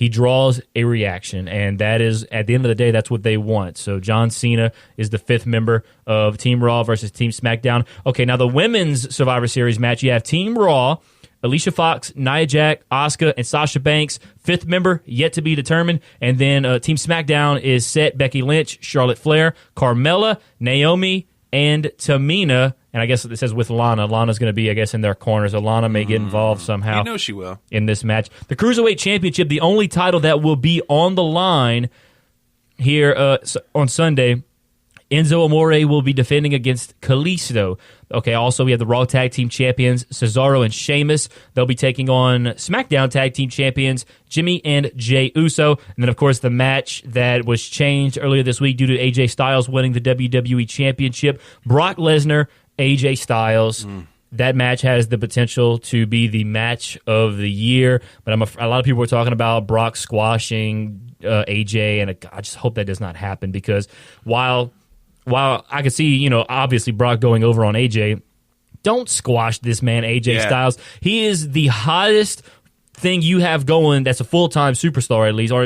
he draws a reaction, and that is, at the end of the day, that's what they want. So John Cena is the 5th member of Team Raw versus Team SmackDown. Okay, now the women's Survivor Series match, you have Team Raw, Alicia Fox, Nia Jax, Asuka, and Sasha Banks. 5th member, yet to be determined. And then Team SmackDown is set Becky Lynch, Charlotte Flair, Carmella, Naomi, and Tamina. And I guess it says with Lana. Lana's going to be, I guess, in their corners. So Lana may get involved somehow. You know she will. In this match. The Cruiserweight Championship, the only title that will be on the line here on Sunday. Enzo Amore will be defending against Kalisto. Okay, also we have the Raw Tag Team Champions, Cesaro and Sheamus. They'll be taking on SmackDown Tag Team Champions, Jimmy and Jey Uso. And then, of course, the match that was changed earlier this week due to AJ Styles winning the WWE Championship. Brock Lesnar, AJ Styles. That match has the potential to be the match of the year. But a lot of people were talking about Brock squashing AJ, and I just hope that does not happen, because while I could see, obviously Brock going over on AJ, don't squash this man, AJ Styles. He is the hottest thing you have going that's a full-time superstar, at least, or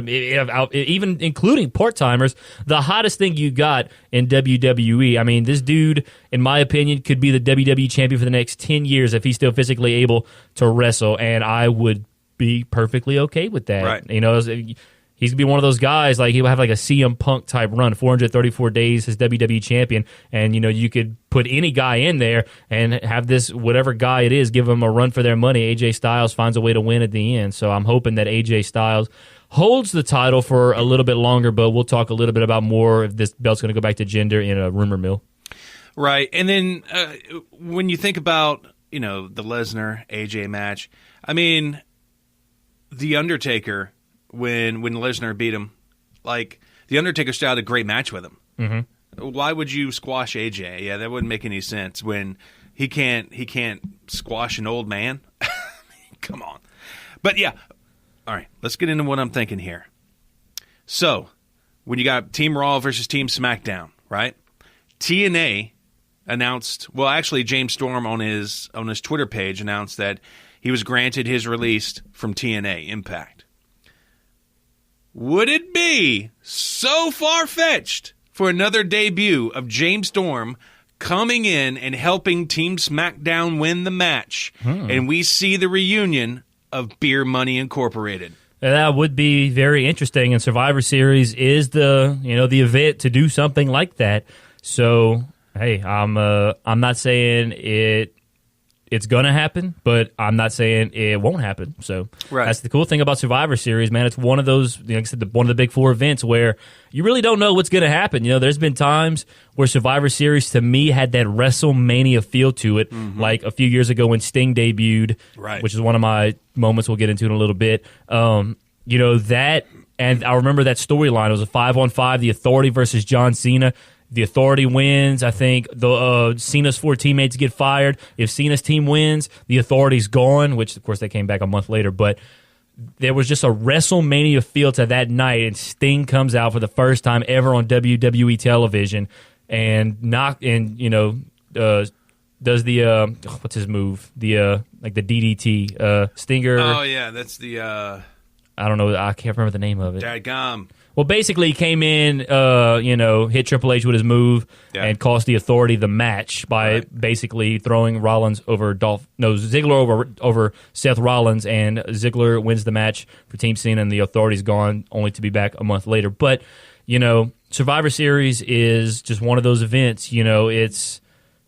even including part-timers, the hottest thing you got in WWE. I mean, this dude, in my opinion, could be the WWE champion for the next 10 years if he's still physically able to wrestle, and I would be perfectly okay with that. Right. He's going to be one of those guys, like he'll have like a CM Punk type run, 434 days as WWE champion, and you could put any guy in there and have this, whatever guy it is, give him a run for their money. AJ Styles finds a way to win at the end, so I'm hoping that AJ Styles holds the title for a little bit longer, but we'll talk a little bit about more if this belt's going to go back to gender in a rumor mill. Right, and then when you think about, the Lesnar AJ match, I mean, The Undertaker, when Lesnar beat him, like, The Undertaker still had a great match with him. Mm-hmm. Why would you squash AJ? Yeah, that wouldn't make any sense when he can't squash an old man. Come on. But yeah, all right, let's get into what I'm thinking here. So, when you got Team Raw versus Team SmackDown, right? TNA announced, well, actually James Storm on his Twitter page announced that he was granted his release from TNA Impact. Would it be so far-fetched for another debut of James Storm coming in and helping Team SmackDown win the match, and we see the reunion of Beer Money Incorporated? That would be very interesting, and Survivor Series is the event to do something like that. So, hey, I'm not saying it's going to happen, but I'm not saying it won't happen. So That's the cool thing about Survivor Series, man. It's one of those, like I said, one of the big four events where you really don't know what's going to happen. There's been times where Survivor Series, to me, had that WrestleMania feel to it, like a few years ago when Sting debuted, which is one of my moments we'll get into in a little bit. That, and I remember that storyline. It was a 5-on-5, The Authority versus John Cena. The Authority wins. I think Cena's 4 teammates get fired. If Cena's team wins, the Authority's gone, which, of course, they came back a month later. But there was just a WrestleMania feel to that night, and Sting comes out for the first time ever on WWE television and does the what's his move? The like the DDT Stinger. Oh yeah, that's the I don't know. I can't remember the name of it. Dadgum. Well, basically, he came in, hit Triple H with his move and cost the Authority the match by basically throwing Rollins over Ziggler over Seth Rollins, and Ziggler wins the match for Team Cena, and the Authority's gone, only to be back a month later. But, Survivor Series is just one of those events. It's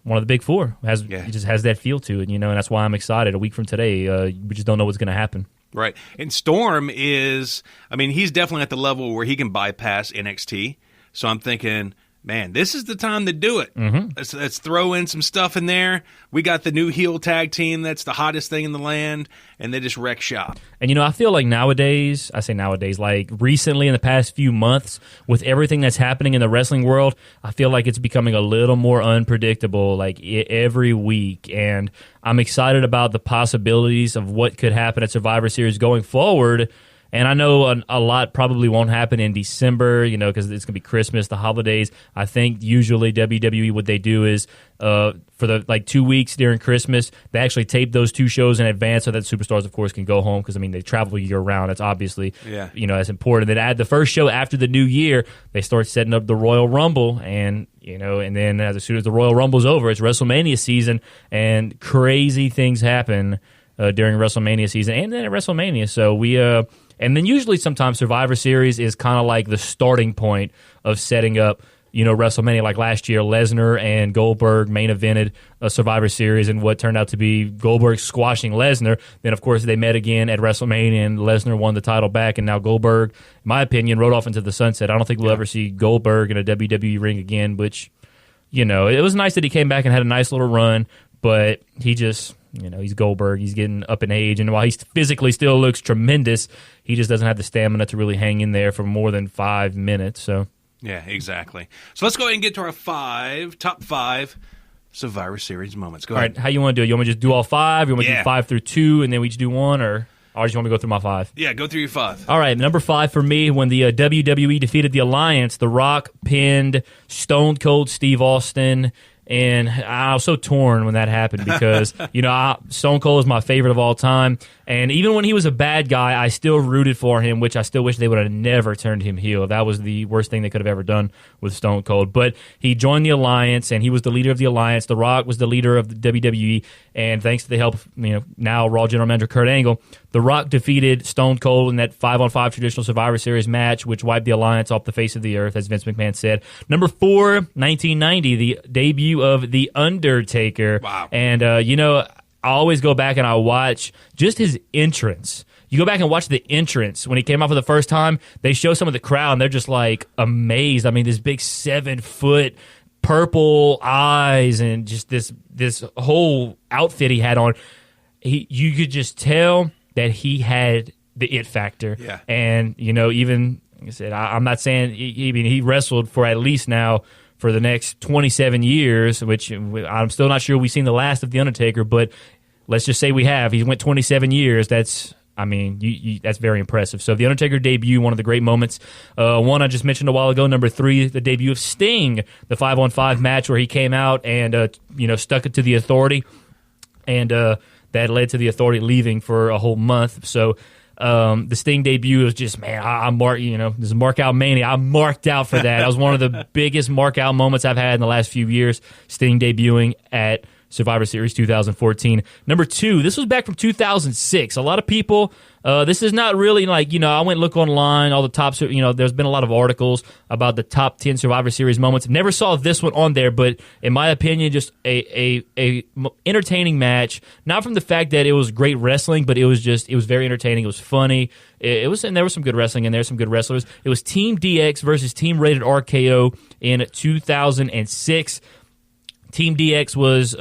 one of the big four. It just has that feel to it, and that's why I'm excited. A week from today, we just don't know what's going to happen. Right. And Storm he's definitely at the level where he can bypass NXT. So I'm thinking, man, this is the time to do it. Mm-hmm. Let's throw in some stuff in there. We got the new heel tag team that's the hottest thing in the land, and they just wreck shop. And, I feel like nowadays, like recently in the past few months, with everything that's happening in the wrestling world, I feel like it's becoming a little more unpredictable, like every week. And I'm excited about the possibilities of what could happen at Survivor Series going forward. And I know a lot probably won't happen in December, because it's going to be Christmas, the holidays. I think usually WWE, what they do is for the 2 weeks during Christmas, they actually tape those 2 shows in advance so that superstars, of course, can go home because, they travel year-round. That's obviously, that's important. Then add the first show after the new year, they start setting up the Royal Rumble, and then as soon as the Royal Rumble's over, it's WrestleMania season, and crazy things happen during WrestleMania season and then at WrestleMania. So and then usually sometimes Survivor Series is kind of like the starting point of setting up, WrestleMania. Like last year, Lesnar and Goldberg main evented a Survivor Series, and what turned out to be Goldberg squashing Lesnar. Then, of course, they met again at WrestleMania, and Lesnar won the title back, and now Goldberg, in my opinion, rode off into the sunset. I don't think we'll ever see Goldberg in a WWE ring again, which, it was nice that he came back and had a nice little run, but he just... he's Goldberg. He's getting up in age, and while he physically still looks tremendous, he just doesn't have the stamina to really hang in there for more than 5 minutes. So, yeah, exactly. So let's go ahead and get to our top five Survivor Series moments. Go ahead. All right, how you want to do it? You want me to just do all 5? You want me to do 5 through 2, and then we just do 1, or just want me to go through my 5? Yeah, go through your 5. All right, number 5 for me, when the WWE defeated the Alliance, The Rock pinned Stone Cold Steve Austin. And I was so torn when that happened because, Stone Cold is my favorite of all time. And even when he was a bad guy, I still rooted for him, which I still wish they would have never turned him heel. That was the worst thing they could have ever done with Stone Cold. But he joined the Alliance, and he was the leader of the Alliance. The Rock was the leader of the WWE. And thanks to the help of, now Raw General Manager Kurt Angle, The Rock defeated Stone Cold in that 5-on-5 traditional Survivor Series match, which wiped the Alliance off the face of the earth, as Vince McMahon said. Number 4, 1990, the debut of The Undertaker. Wow. And, I always go back and I watch just his entrance. You go back and watch the entrance. When he came out for the first time, they show some of the crowd, and they're just, amazed. I mean, this big 7-foot purple eyes and just this whole outfit he had on. You could just tell that he had the it factor. Yeah. And, even, like I said, I'm not saying, he wrestled for at least now for the next 27 years, which I'm still not sure we've seen the last of The Undertaker, but let's just say we have. He went 27 years. That's very impressive. So The Undertaker debut, one of the great moments. One I just mentioned a while ago, number 3, the debut of Sting, the 5-on-5 match where he came out and, stuck it to the Authority, and that led to the Authority leaving for a whole month. So the Sting debut was just, man, this is Mark-Out Mania. I marked out for that. That was one of the biggest mark-out moments I've had in the last few years, Sting debuting at Survivor Series 2014. Number 2, this was back from 2006. A lot of people, this is not really I went and looked online, all the top, there's been a lot of articles about the top 10 Survivor Series moments. Never saw this one on there, but in my opinion, just a entertaining match. Not from the fact that it was great wrestling, but it was very entertaining. It was funny. And there was some good wrestling in there, some good wrestlers. It was Team DX versus Team Rated RKO in 2006. Team DX was,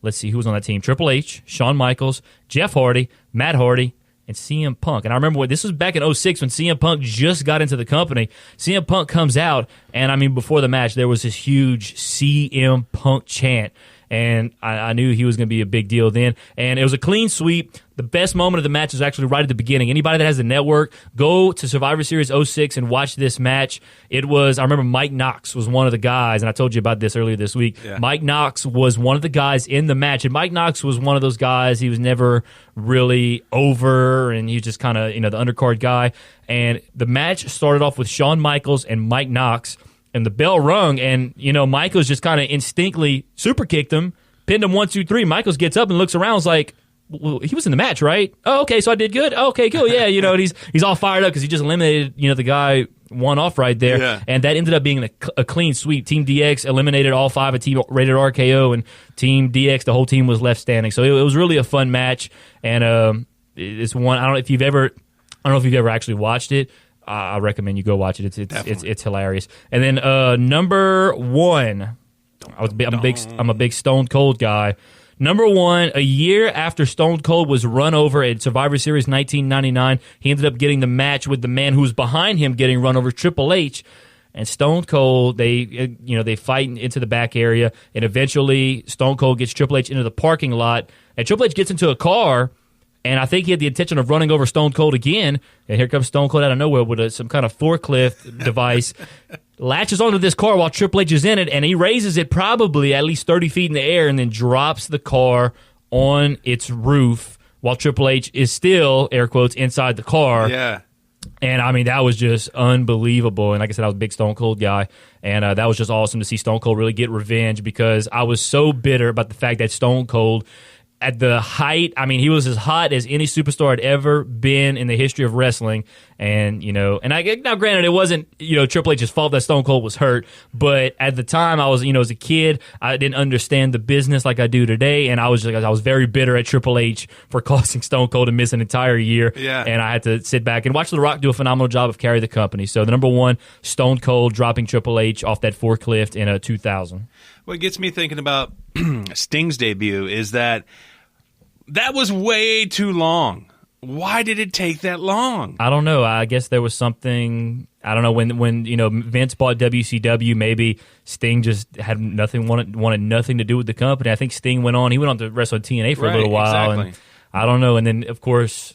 let's see, who was on that team? Triple H, Shawn Michaels, Jeff Hardy, Matt Hardy, and CM Punk. And I remember this was back in 2006 when CM Punk just got into the company. CM Punk comes out, and before the match, there was this huge CM Punk chant. And I knew he was going to be a big deal then. And it was a clean sweep. The best moment of the match was actually right at the beginning. Anybody that has the network, go to Survivor Series 06 and watch this match. I remember Mike Knox was one of the guys, and I told you about this earlier this week. Yeah. Mike Knox was one of the guys in the match, and Mike Knox was one of those guys. He was never really over, and he was just kind of, the undercard guy. And the match started off with Shawn Michaels and Mike Knox. And the bell rung, and, Michaels just kind of instinctively super kicked him, pinned him 1, 2, 3. Michaels gets up and looks around, was like, well, he was in the match, right? Oh, okay, so I did good? Okay, cool, yeah, and he's all fired up because he just eliminated, the guy one off right there. Yeah. And that ended up being a clean sweep. Team DX eliminated all 5 of Team Rated RKO, and Team DX, the whole team was left standing. So it was really a fun match, and it's one, I don't know if you've ever actually watched it. I recommend you go watch it. It's hilarious. And then number 1, I'm a big Stone Cold guy. Number 1, a year after Stone Cold was run over at Survivor Series 1999, he ended up getting the match with the man who was behind him getting run over, Triple H. And Stone Cold, they fight into the back area, and eventually Stone Cold gets Triple H into the parking lot, and Triple H gets into a car. And I think he had the intention of running over Stone Cold again. And here comes Stone Cold out of nowhere with some kind of forklift device. Latches onto this car while Triple H is in it, and he raises it probably at least 30 feet in the air and then drops the car on its roof while Triple H is still, air quotes, inside the car. Yeah. And, I mean, that was just unbelievable. And like I said, I was a big Stone Cold guy. And that was just awesome to see Stone Cold really get revenge because I was so bitter about the fact that Stone Cold, at the height, I mean, he was as hot as any superstar had ever been in the history of wrestling. And, now granted, it wasn't, Triple H's fault that Stone Cold was hurt. But at the time, I was, as a kid, I didn't understand the business like I do today. And I was very bitter at Triple H for causing Stone Cold to miss an entire year. Yeah. And I had to sit back and watch The Rock do a phenomenal job of carrying the company. So the number one, Stone Cold dropping Triple H off that forklift in 2000. What gets me thinking about Sting's debut is that was way too long. Why did it take that long? I don't know. I guess there was something. I don't know when Vince bought WCW. Maybe Sting just had wanted nothing to do with the company. I think Sting went on. He went on to wrestle TNA for a little while. Exactly. And I don't know. And then of course,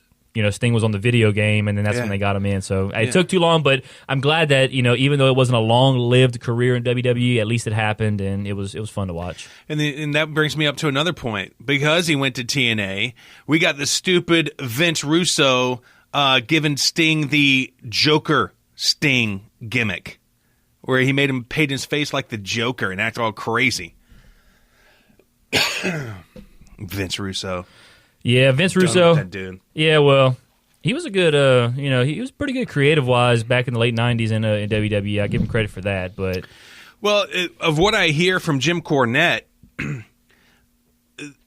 Sting was on the video game, and then that's when they got him in. So it took too long, but I'm glad that even though it wasn't a long-lived career in WWE, at least it happened, and it was fun to watch. And that brings me up to another point. Because he went to TNA, we got the stupid Vince Russo giving Sting the Joker Sting gimmick, where he made him paint his face like the Joker and act all crazy. Vince Russo. Yeah, Vince Russo. That dude. Yeah, well, he was a good, he was pretty good creative-wise back in the late 90s in WWE. I give him credit for that, but... Well, of what I hear from Jim Cornette,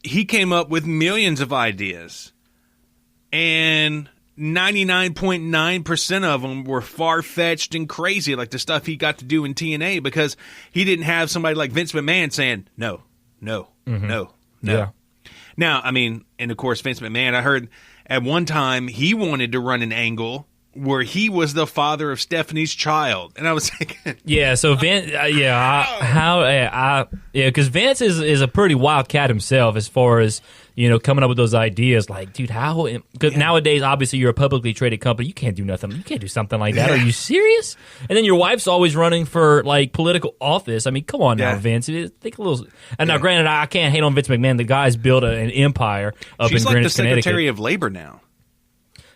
he came up with millions of ideas, and 99.9% of them were far-fetched and crazy, like the stuff he got to do in TNA, because he didn't have somebody like Vince McMahon saying, no. Yeah. Now, I mean, and of course, Vince McMahon, I heard at one time he wanted to run an angle where he was the father of Stephanie's child. And I was thinking... Yeah, so Vince, because Vince is a pretty wild cat himself as far as, coming up with those ideas. Like, dude, how... Because nowadays, obviously, you're a publicly traded company. You can't do nothing. You can't do something like that. Are you serious? And then your wife's always running for, political office. I mean, come on now, Vince. Think a little... And now, granted, I can't hate on Vince McMahon. The guy's built an empire up in Greenwich, Connecticut. She's like the Secretary of Labor now.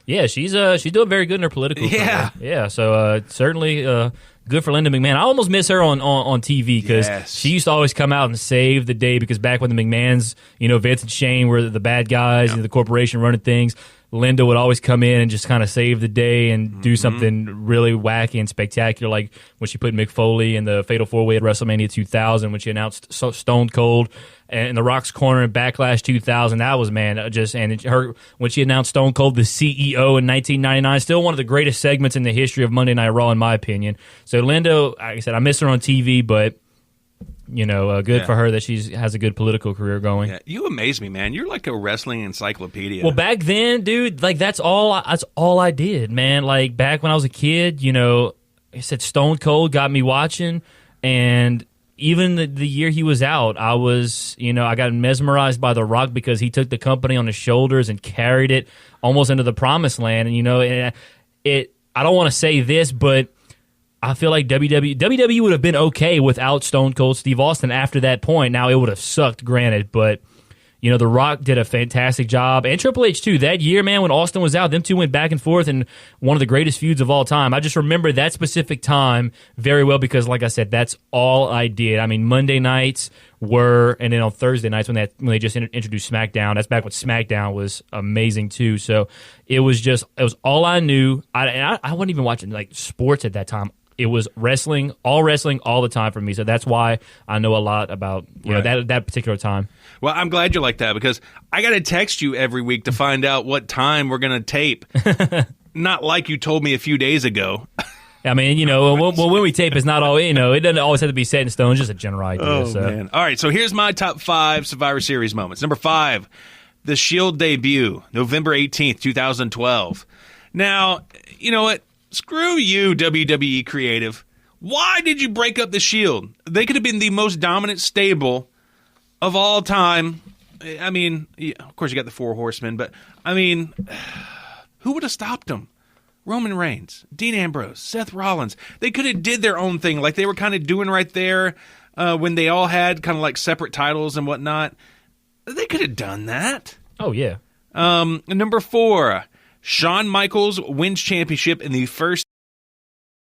Yeah, she's doing very good in her political career. Yeah. So certainly good for Linda McMahon. I almost miss her on TV because she used to always come out and save the day. Because back when the McMahons, Vince and Shane were the bad guys, the corporation running things, Linda would always come in and just kind of save the day and do something really wacky and spectacular, like when she put Mick Foley in the Fatal 4-Way at WrestleMania 2000 when she announced Stone Cold and The Rock's corner in Backlash 2000. That was, when she announced Stone Cold the CEO in 1999, still one of the greatest segments in the history of Monday Night Raw, in my opinion. So Linda, like I said, I miss her on TV, but good for her that she has a good political career going. Yeah, you amaze me, man. You're like a wrestling encyclopedia. Well, back then, dude, that's all I did, man. Like back when I was a kid, I said Stone Cold got me watching, and even the year he was out, I was, I got mesmerized by The Rock because he took the company on his shoulders and carried it almost into the promised land. And I don't want to say this, but I feel like WWE would have been okay without Stone Cold Steve Austin after that point. Now, it would have sucked, granted, but The Rock did a fantastic job. And Triple H, too. That year, man, when Austin was out, them two went back and forth in one of the greatest feuds of all time. I just remember that specific time very well because, like I said, that's all I did. I mean, Monday nights and then on Thursday nights when they just introduced SmackDown, that's back when SmackDown was amazing, too. So it was all I knew. I wasn't even watching, sports at that time. It was wrestling all the time for me. So that's why I know a lot about that particular time. Well, I'm glad you're like that because I got to text you every week to find out what time we're going to tape. Not like you told me a few days ago. I mean, when we tape, it's not all, it doesn't always have to be set in stone. It's just a general idea. Man. All right, so here's my top 5 Survivor Series moments. Number 5, the Shield debut, November 18th, 2012. Now, you know what? Screw you, WWE Creative. Why did you break up the Shield? They could have been the most dominant stable of all time I mean, of course you got the 4 horsemen, but I mean, who would have stopped them? Roman Reigns, Dean Ambrose, Seth Rollins. They could have did their own thing like they were kind of doing right there when they all had kind of like separate titles and whatnot. They could have done that. Oh, yeah. Number 4, Shawn Michaels wins championship in the first